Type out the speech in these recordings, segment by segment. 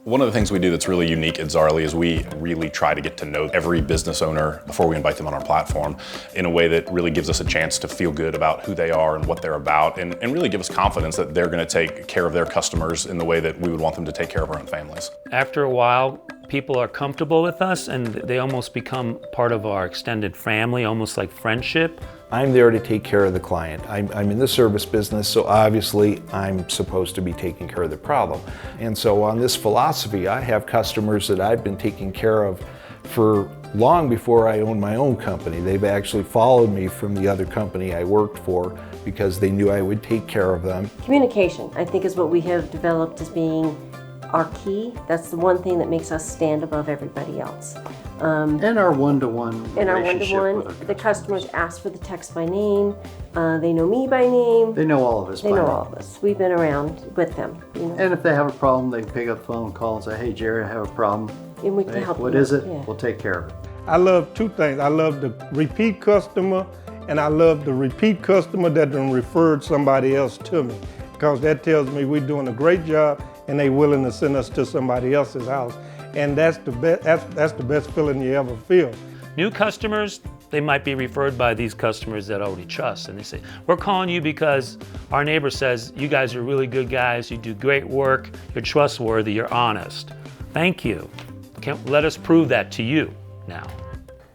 One of the things we do that's really unique at Zaarly is we really try to get to know every business owner before we invite them on our platform in a way that really gives us a chance to feel good about who they are and what they're about, and really give us confidence that they're going to take care of their customers in the way that we would want them to take care of our own families. After a while, people are comfortable with us and they almost become part of our extended family, almost like friendship. I'm there to take care of the client. I'm in the service business, so obviously I'm supposed to be taking care of the problem. And so on this philosophy, I have customers that I've been taking care of for long before I owned my own company. They've actually followed me from the other company I worked for because they knew I would take care of them. Communication, I think, is what we have developed as being our key. That's the one thing that makes us stand above everybody else. And our one-to-one relationship. The customers ask for the text by name. They know me by name. They know all of us by name. They know all of us. We've been around with them. You know? And if they have a problem, they can pick up the phone and call and say, hey, Jerry, I have a problem. And we can help What them. is it? Yeah. We'll take care of it. I love two things. I love the repeat customer, and I love the repeat customer that done referred somebody else to me, because that tells me we're doing a great job and they're willing to send us to somebody else's house. And that's the best, that's the best feeling you ever feel. New customers, they might be referred by these customers that already trust, and they say, we're calling you because our neighbor says you guys are really good guys, you do great work, you're trustworthy, you're honest. Thank you. Let us prove that to you now.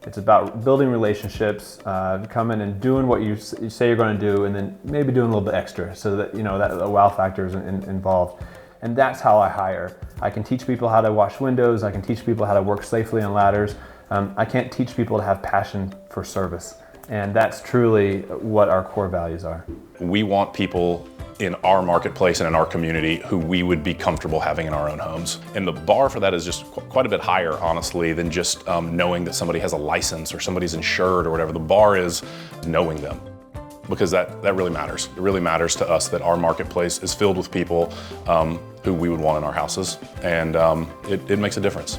It's about building relationships, coming and doing what you say you're going to do, and then maybe doing a little bit extra so that that the wow factor is involved. And that's how I hire. I can teach people how to wash windows. I can teach people how to work safely on ladders. I can't teach people to have passion for service. And that's truly what our core values are. We want people in our marketplace and in our community who we would be comfortable having in our own homes. And the bar for that is just quite a bit higher, honestly, than just knowing that somebody has a license or somebody's insured or whatever. The bar is knowing them, because that really matters. It really matters to us that our marketplace is filled with people who we would want in our houses, and it makes a difference.